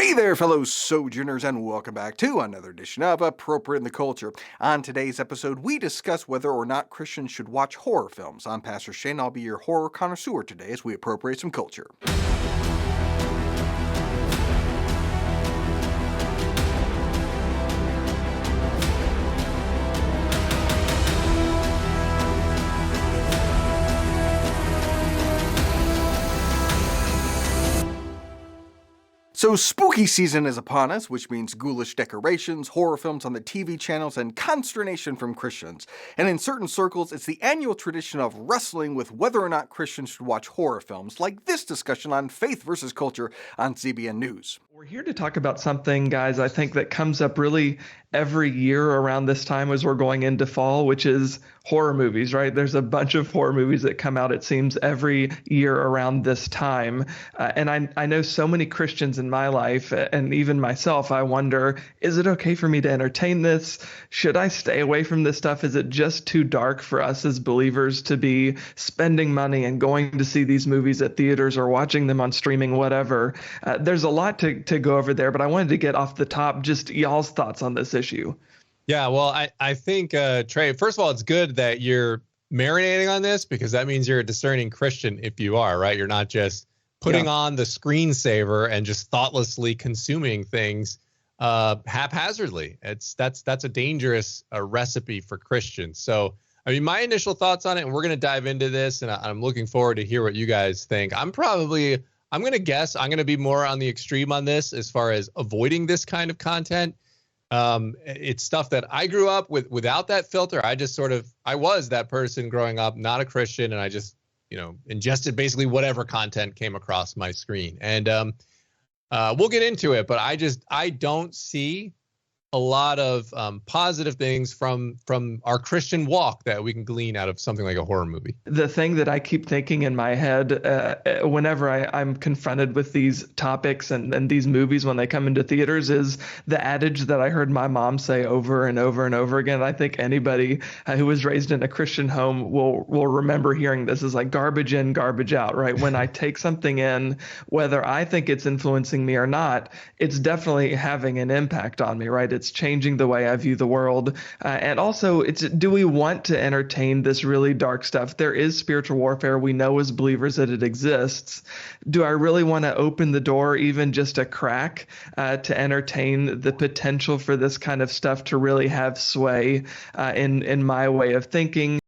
Hey there, fellow sojourners, and welcome back to another edition of Appropriate in the Culture. On today's episode, we discuss whether or not Christians should watch horror films. I'm Pastor Shane. I'll be your horror connoisseur today as we appropriate some culture. So spooky season is upon us, which means ghoulish decorations, horror films on the TV channels, and consternation from Christians. And in certain circles, it's the annual tradition of wrestling with whether or not Christians should watch horror films, like this discussion on faith versus culture on CBN News. We're here to talk about something, guys, I think that comes up really every year around this time as we're going into fall, which is horror movies, right? There's a bunch of horror movies that come out, it seems, every year around this time. And I know so many Christians in my life, and even myself, I wonder, is it okay for me to entertain this? Should I stay away from this stuff? Is it just too dark for us as believers to be spending money and going to see these movies at theaters or watching them on streaming, whatever? There's a lot to go over there, but I wanted to get off the top just y'all's thoughts on this issue. Yeah, well, I think, Trey, first of all, it's good that you're marinating on this because that means you're a discerning Christian if you are, right? You're not just putting on the screensaver and just thoughtlessly consuming things haphazardly. That's a dangerous recipe for Christians. So, I mean, my initial thoughts on it, and we're going to dive into this, and I'm looking forward to hear what you guys think. I'm going to guess I'm going to be more on the extreme on this as far as avoiding this kind of content. It's stuff that I grew up with without that filter. I was that person growing up, not a Christian, and I just, ingested basically whatever content came across my screen. And we'll get into it, but I don't see a lot of positive things from our Christian walk that we can glean out of something like a horror movie. The thing that I keep thinking in my head whenever I'm confronted with these topics and these movies when they come into theaters is the adage that I heard my mom say over and over and over again. I think anybody who was raised in a Christian home will remember hearing this is like garbage in, garbage out, right? When I take something in, whether I think it's influencing me or not, it's definitely having an impact on me, right? It's changing the way I view the world. And also, do we want to entertain this really dark stuff? There is spiritual warfare. We know as believers that it exists. Do I really want to open the door even just a crack to entertain the potential for this kind of stuff to really have sway in my way of thinking?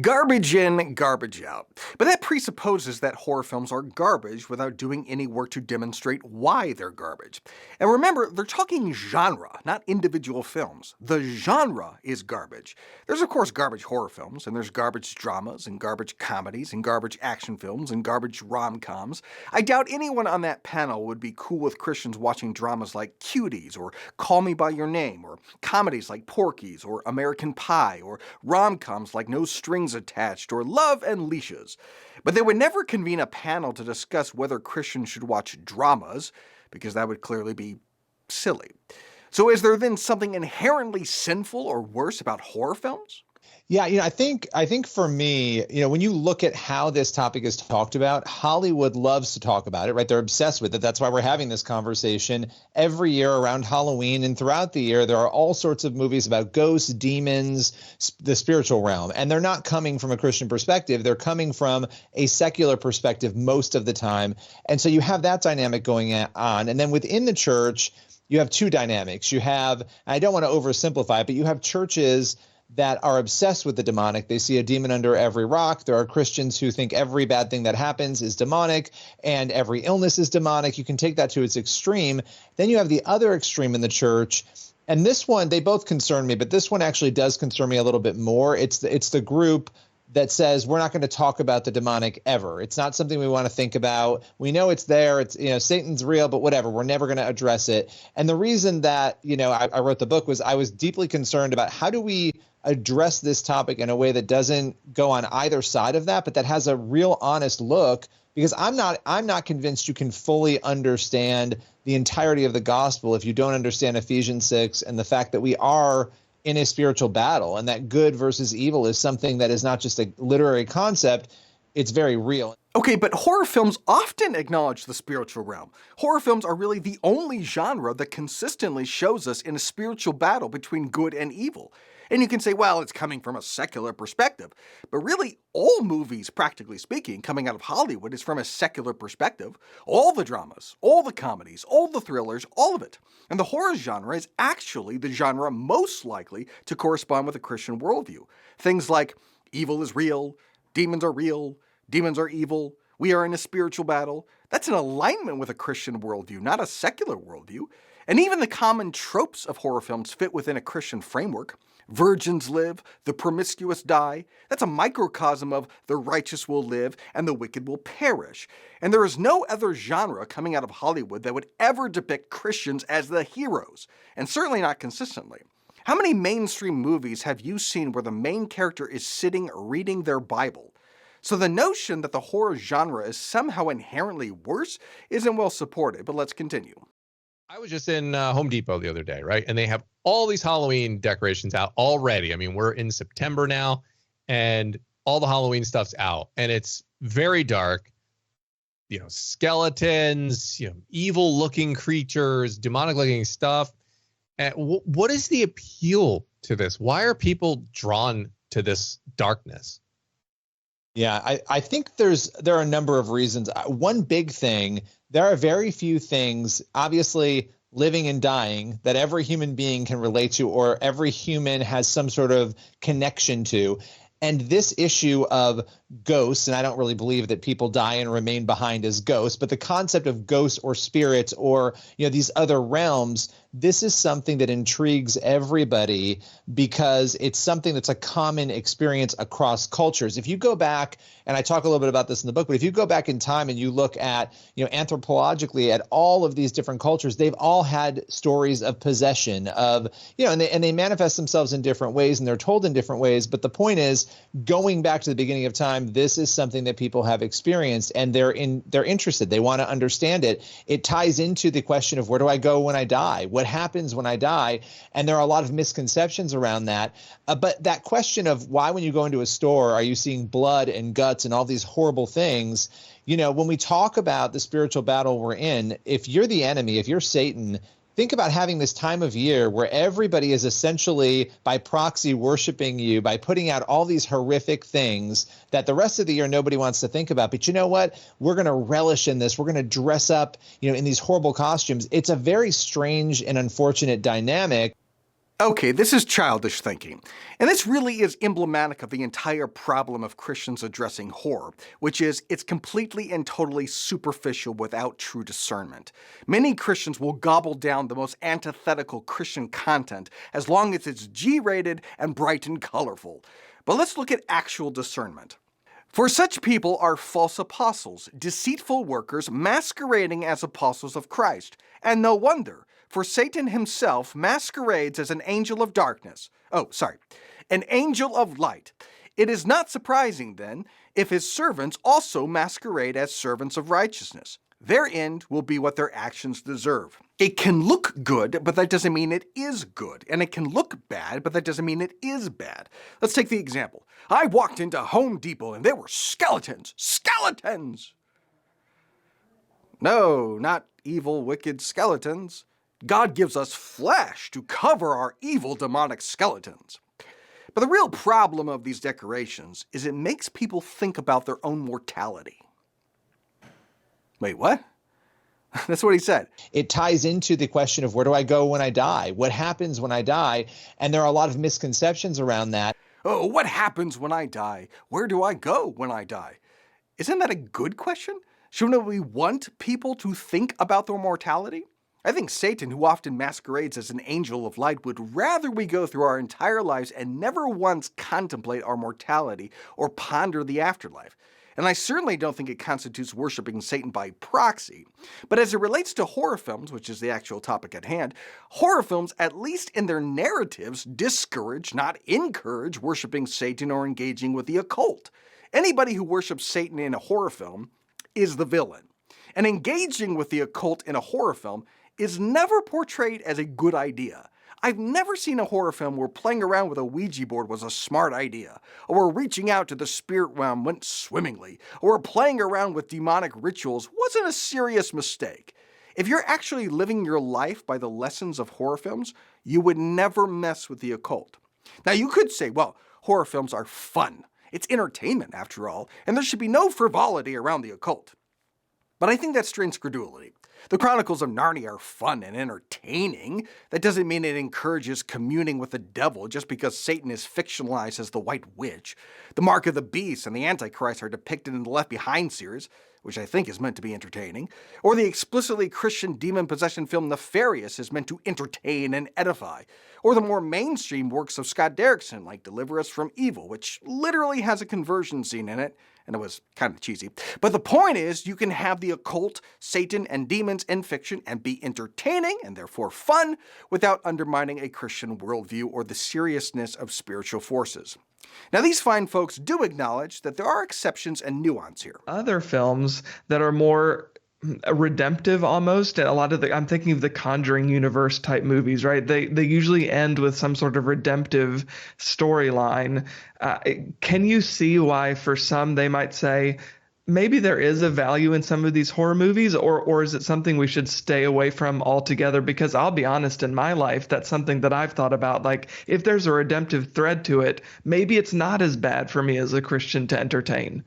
Garbage in, garbage out. But that presupposes that horror films are garbage without doing any work to demonstrate why they're garbage. And remember, they're talking genre, not individual films. The genre is garbage. There's of course garbage horror films, and there's garbage dramas, and garbage comedies, and garbage action films, and garbage rom-coms. I doubt anyone on that panel would be cool with Christians watching dramas like Cuties, or Call Me By Your Name, or comedies like Porky's, or American Pie, or rom-coms like No Strings Attached, or Love and Leashes. But they would never convene a panel to discuss whether Christians should watch dramas, because that would clearly be silly. So is there then something inherently sinful or worse about horror films? Yeah, I think for me, when you look at how this topic is talked about, Hollywood loves to talk about it, right? They're obsessed with it. That's why we're having this conversation every year around Halloween, and throughout the year, there are all sorts of movies about ghosts, demons, the spiritual realm, and they're not coming from a Christian perspective. They're coming from a secular perspective most of the time. And so you have that dynamic going on. And then within the church, you have two dynamics. You have, I don't want to oversimplify it, but you have churches that are obsessed with the demonic. They see a demon under every rock. There are Christians who think every bad thing that happens is demonic and every illness is demonic. You can take that to its extreme. Then you have the other extreme in the church. And this one, they both concern me, but this one actually does concern me a little bit more. It's the group that says we're not going to talk about the demonic ever. It's not something we want to think about. We know it's there. It's, Satan's real, but whatever. We're never going to address it. And the reason that, I wrote the book was I was deeply concerned about how do we address this topic in a way that doesn't go on either side of that, but that has a real honest look, because I'm not convinced you can fully understand the entirety of the gospel if you don't understand Ephesians 6 and the fact that we are in a spiritual battle, and that good versus evil is something that is not just a literary concept. It's very real. Okay, but horror films often acknowledge the spiritual realm. Horror films are really the only genre that consistently shows us in a spiritual battle between good and evil. And you can say, well, it's coming from a secular perspective. But really, all movies, practically speaking, coming out of Hollywood is from a secular perspective. All the dramas, all the comedies, all the thrillers, all of it. And the horror genre is actually the genre most likely to correspond with a Christian worldview. Things like evil is real, demons are real, demons are evil, we are in a spiritual battle. That's in alignment with a Christian worldview, not a secular worldview. And even the common tropes of horror films fit within a Christian framework. Virgins live, the promiscuous die. That's a microcosm of the righteous will live and the wicked will perish. And there is no other genre coming out of Hollywood that would ever depict Christians as the heroes, and certainly not consistently. How many mainstream movies have you seen where the main character is sitting reading their Bible? So the notion that the horror genre is somehow inherently worse isn't well supported, but let's continue. I was just in Home Depot the other day, right? And they have all these Halloween decorations out already. I mean, we're in September now, and all the Halloween stuff's out, and it's very dark. You know, skeletons, evil-looking creatures, demonic-looking stuff. And what is the appeal to this? Why are people drawn to this darkness? Yeah, I think there are a number of reasons. One big thing, there are very few things, obviously living and dying, that every human being can relate to or every human has some sort of connection to. And this issue of ghosts, and I don't really believe that people die and remain behind as ghosts, but the concept of ghosts or spirits or these other realms, this is something that intrigues everybody because it's something that's a common experience across cultures. If you go back, and I talk a little bit about this in the book, but if you go back in time and you look at, anthropologically at all of these different cultures, they've all had stories of possession and they manifest themselves in different ways and they're told in different ways. But the point is, going back to the beginning of time, this is something that people have experienced and they're interested. They want to understand it. It ties into the question of where do I go when I die? What happens when I die? And there are a lot of misconceptions around that. But that question of why, when you go into a store, are you seeing blood and guts and all these horrible things? When we talk about the spiritual battle we're in, if you're the enemy, if you're Satan, think about having this time of year where everybody is essentially by proxy worshiping you by putting out all these horrific things that the rest of the year nobody wants to think about. But you know what? We're going to relish in this. We're going to dress up, in these horrible costumes. It's a very strange and unfortunate dynamic. Okay, this is childish thinking. And this really is emblematic of the entire problem of Christians addressing horror, which is it's completely and totally superficial without true discernment. Many Christians will gobble down the most antithetical Christian content as long as it's G-rated and bright and colorful. But let's look at actual discernment. For such people are false apostles, deceitful workers masquerading as apostles of Christ. And no wonder, for Satan himself masquerades as an angel of darkness. An angel of light. It is not surprising, then, if his servants also masquerade as servants of righteousness. Their end will be what their actions deserve. It can look good, but that doesn't mean it is good. And it can look bad, but that doesn't mean it is bad. Let's take the example. I walked into Home Depot and there were skeletons. Skeletons! No, not evil, wicked skeletons. God gives us flesh to cover our evil demonic skeletons. But the real problem of these decorations is it makes people think about their own mortality. Wait, what? That's what he said. It ties into the question of where do I go when I die? What happens when I die? And there are a lot of misconceptions around that. Oh, what happens when I die? Where do I go when I die? Isn't that a good question? Shouldn't we want people to think about their mortality? I think Satan, who often masquerades as an angel of light, would rather we go through our entire lives and never once contemplate our mortality or ponder the afterlife. And I certainly don't think it constitutes worshiping Satan by proxy. But as it relates to horror films, which is the actual topic at hand, horror films, at least in their narratives, discourage, not encourage, worshiping Satan or engaging with the occult. Anybody who worships Satan in a horror film is the villain. And engaging with the occult in a horror film is never portrayed as a good idea. I've never seen a horror film where playing around with a Ouija board was a smart idea, or where reaching out to the spirit realm went swimmingly, or where playing around with demonic rituals wasn't a serious mistake. If you're actually living your life by the lessons of horror films, you would never mess with the occult. Now you could say, well, horror films are fun. It's entertainment, after all, and there should be no frivolity around the occult. But I think that strains credulity. The Chronicles of Narnia are fun and entertaining. That doesn't mean it encourages communing with the devil just because Satan is fictionalized as the White Witch. The Mark of the Beast and the Antichrist are depicted in the Left Behind series, which I think is meant to be entertaining. Or the explicitly Christian demon-possession film Nefarious is meant to entertain and edify. Or the more mainstream works of Scott Derrickson, like Deliver Us from Evil, which literally has a conversion scene in it, and it was kind of cheesy. But the point is, you can have the occult, Satan, and demons in fiction and be entertaining, and therefore fun, without undermining a Christian worldview or the seriousness of spiritual forces. Now, these fine folks do acknowledge that there are exceptions and nuance here. Other films that are more redemptive almost, and a lot of I'm thinking of the Conjuring universe type movies, right? They usually end with some sort of redemptive storyline. Can you see why for some they might say maybe there is a value in some of these horror movies, or is it something we should stay away from altogether? Because I'll be honest, in my life, that's something that I've thought about. Like, if there's a redemptive thread to it, maybe it's not as bad for me as a Christian to entertain.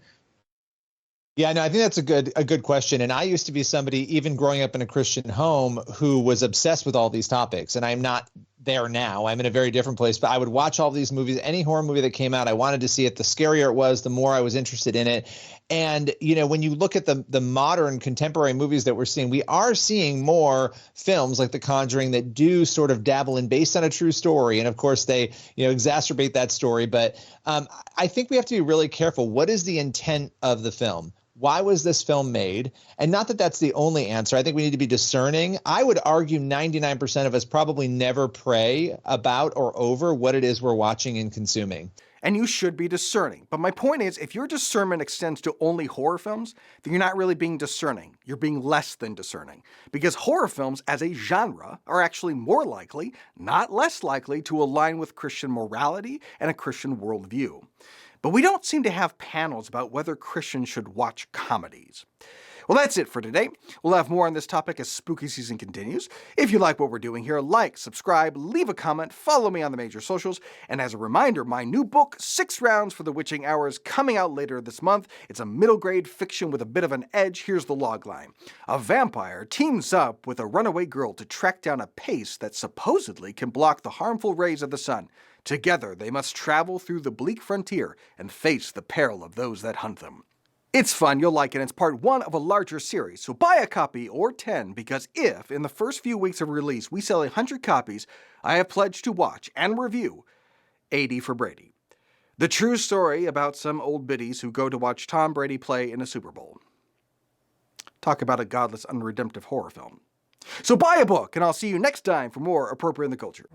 Yeah, no, I think that's a good question. And I used to be somebody, even growing up in a Christian home, who was obsessed with all these topics. And I'm not there now. I'm in a very different place, but I would watch all these movies. Any horror movie that came out, I wanted to see it. The scarier it was, the more I was interested in it. And, you know, when you look at the modern contemporary movies that we're seeing, we are seeing more films like The Conjuring that do sort of dabble in based on a true story. And of course, they, exacerbate that story. But I think we have to be really careful. What is the intent of the film? Why was this film made? And not that that's the only answer. I think we need to be discerning. I would argue 99% of us probably never pray about or over what it is we're watching and consuming. And you should be discerning. But my point is, if your discernment extends to only horror films, then you're not really being discerning. You're being less than discerning. Because horror films as a genre are actually more likely, not less likely, to align with Christian morality and a Christian worldview. But we don't seem to have panels about whether Christians should watch comedies. Well, that's it for today. We'll have more on this topic as spooky season continues. If you like what we're doing here, like, subscribe, leave a comment, follow me on the major socials, and as a reminder, my new book, 6 Rounds for the Witching Hour, is coming out later this month. It's a middle grade fiction with a bit of an edge. Here's the logline. A vampire teams up with a runaway girl to track down a paste that supposedly can block the harmful rays of the sun. Together, they must travel through the bleak frontier and face the peril of those that hunt them. It's fun, you'll like it, and it's part 1 of a larger series, so buy a copy or 10, because if, in the first few weeks of release, we sell 100 copies, I have pledged to watch and review 80 for Brady. The true story about some old biddies who go to watch Tom Brady play in a Super Bowl. Talk about a godless, unredemptive horror film. So buy a book, and I'll see you next time for more Appropriate in the Culture.